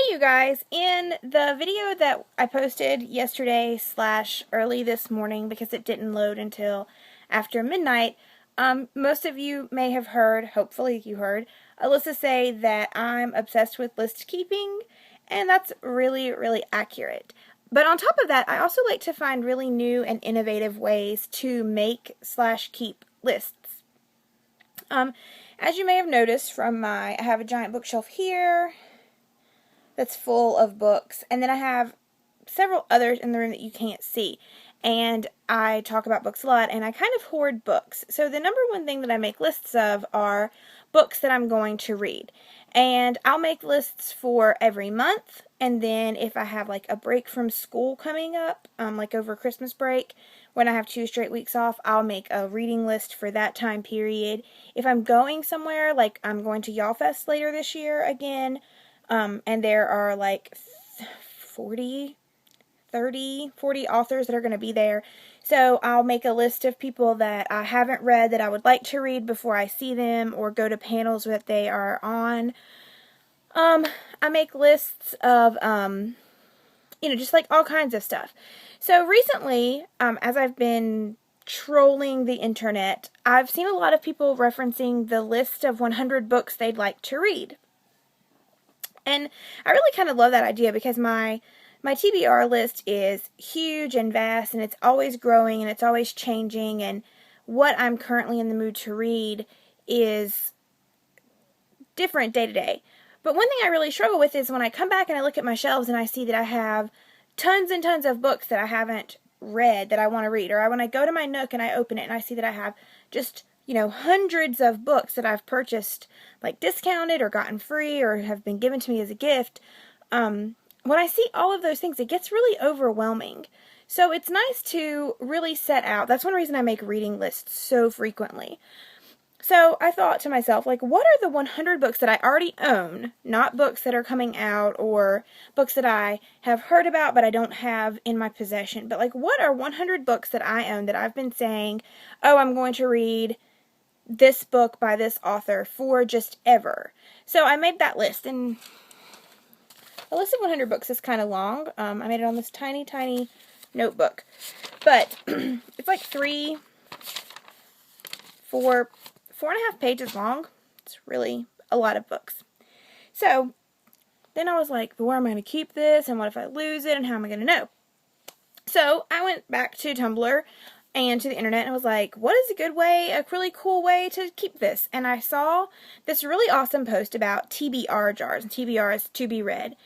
you guys, in the video that I posted yesterday / early this morning because it didn't load until after midnight, most of you may have heard, hopefully you heard, Alyssa say that I'm obsessed with list keeping, and that's really, really accurate. But on top of that, I also like to find really new and innovative ways to make / keep lists. As you may have noticed from I have a giant bookshelf here that's full of books, and then I have several others in the room that you can't see. And I talk about books a lot, and I kind of hoard books. So the number one thing that I make lists of are books that I'm going to read. And I'll make lists for every month, and then if I have like a break from school coming up, like over Christmas break, when I have 2 straight weeks off, I'll make a reading list for that time period. If I'm going somewhere, like I'm going to YALLFest later this year again, and there are like 40 authors that are going to be there. So I'll make a list of people that I haven't read that I would like to read before I see them or go to panels that they are on. I make lists of, just like all kinds of stuff. So recently, as I've been trolling the internet, I've seen a lot of people referencing the list of 100 books they'd like to read. And I really kind of love that idea because my TBR list is huge and vast, and it's always growing and it's always changing, and what I'm currently in the mood to read is different day to day. But one thing I really struggle with is when I come back and I look at my shelves and I see that I have tons and tons of books that I haven't read that I want to read, or when I go to my Nook and I open it and I see that I have just hundreds of books that I've purchased, like discounted or gotten free or have been given to me as a gift. When I see all of those things, it gets really overwhelming. So it's nice to really set out. That's one reason I make reading lists so frequently. So I thought to myself, like, what are the 100 books that I already own, not books that are coming out or books that I have heard about but I don't have in my possession, but like, what are 100 books that I own that I've been saying, oh, I'm going to read this book by this author for just ever. So I made that list, and a list of 100 books is kind of long. I made it on this tiny, tiny notebook, but it's like 4.5 pages long. It's really a lot of books. So then I was like, where am I going to keep this, and what if I lose it, and how am I going to know? So I went back to Tumblr and to the internet and was like, what is a really cool way to keep this? And I saw this really awesome post about TBR jars, and TBR is to be read.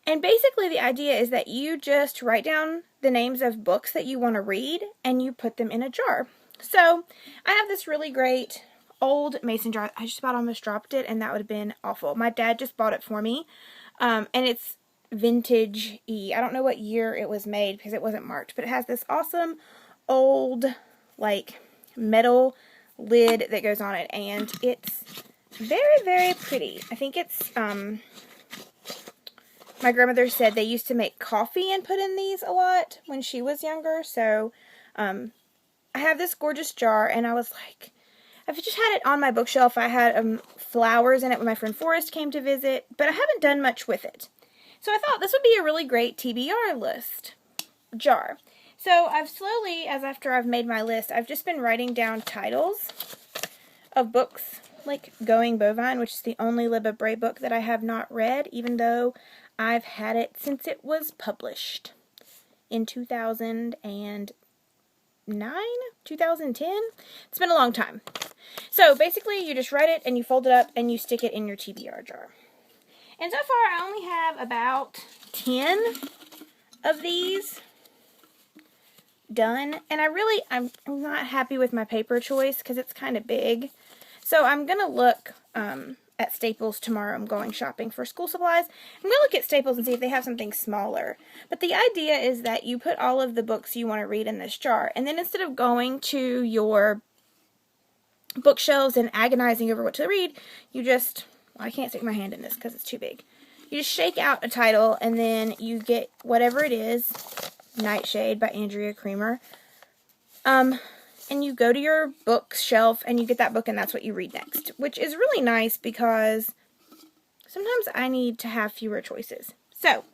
And basically the idea is that you just write down the names of books that you want to read and you put them in a jar. So I have this really great old mason jar. I just about almost dropped it, and that would have been awful. My dad just bought it for me, and it's vintage-y. I don't know what year it was made because it wasn't marked, but it has this awesome old, like, metal lid that goes on it, and it's very, very pretty. I think it's, my grandmother said they used to make coffee and put in these a lot when she was younger, so, I have this gorgeous jar, and I was like, I've just had it on my bookshelf. I had, flowers in it when my friend Forrest came to visit, but I haven't done much with it. So I thought this would be a really great TBR list jar. So I've slowly, after I've made my list, I've just been writing down titles of books, like Going Bovine, which is the only Libba Bray book that I have not read, even though I've had it since it was published in 2009, 2010. It's been a long time. So basically, you just write it and you fold it up and you stick it in your TBR jar. And so far, I only have about 10 of these done, and I'm not happy with my paper choice because it's kind of big. So I'm going to look at Staples tomorrow. I'm going shopping for school supplies. I'm going to look at Staples and see if they have something smaller. But the idea is that you put all of the books you want to read in this jar, and then instead of going to your bookshelves and agonizing over what to read, you just, well, I can't stick my hand in this because it's too big. You just shake out a title, and then you get whatever it is, Nightshade by Andrea Creamer, and you go to your bookshelf and you get that book, and that's what you read next, which is really nice because sometimes I need to have fewer choices. So,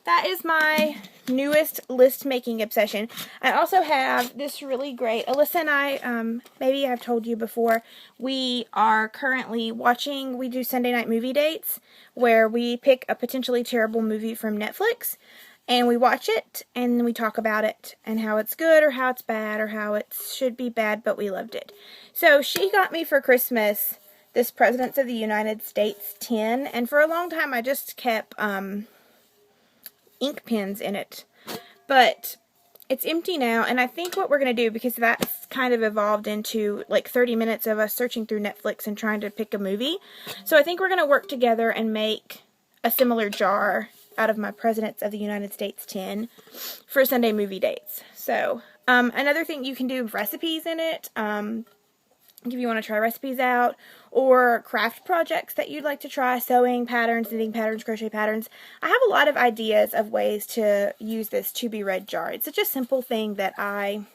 that is my newest list making obsession. I also have this really great, Alyssa and I, maybe I've told you before, we are currently watching, we do Sunday night movie dates, where we pick a potentially terrible movie from Netflix, and we watch it, and then we talk about it, and how it's good, or how it's bad, or how it should be bad, but we loved it. So she got me for Christmas this Presidents of the United States tin, and for a long time I just kept, ink pens in it, but it's empty now, and I think what we're going to do, because that's kind of evolved into like 30 minutes of us searching through Netflix and trying to pick a movie, so I think we're going to work together and make a similar jar out of my Presidents of the United States tin for Sunday movie dates. So, another thing you can do recipes in it, if you want to try recipes out, or craft projects that you'd like to try, sewing patterns, knitting patterns, crochet patterns. I have a lot of ideas of ways to use this to be read jar. It's such a simple thing that I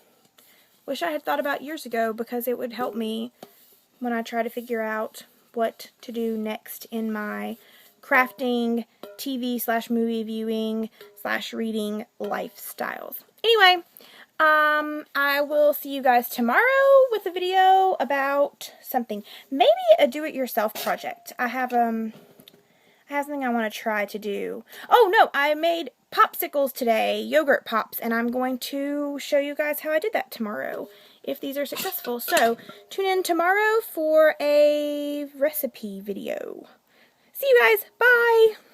wish I had thought about years ago, because it would help me when I try to figure out what to do next in my crafting, TV/movie viewing / reading lifestyles. Anyway, I will see you guys tomorrow with a video about something. Maybe a do-it-yourself project. I have something I want to try to do. Oh, no, I made popsicles today, yogurt pops, and I'm going to show you guys how I did that tomorrow, if these are successful. So, tune in tomorrow for a recipe video. See you guys. Bye!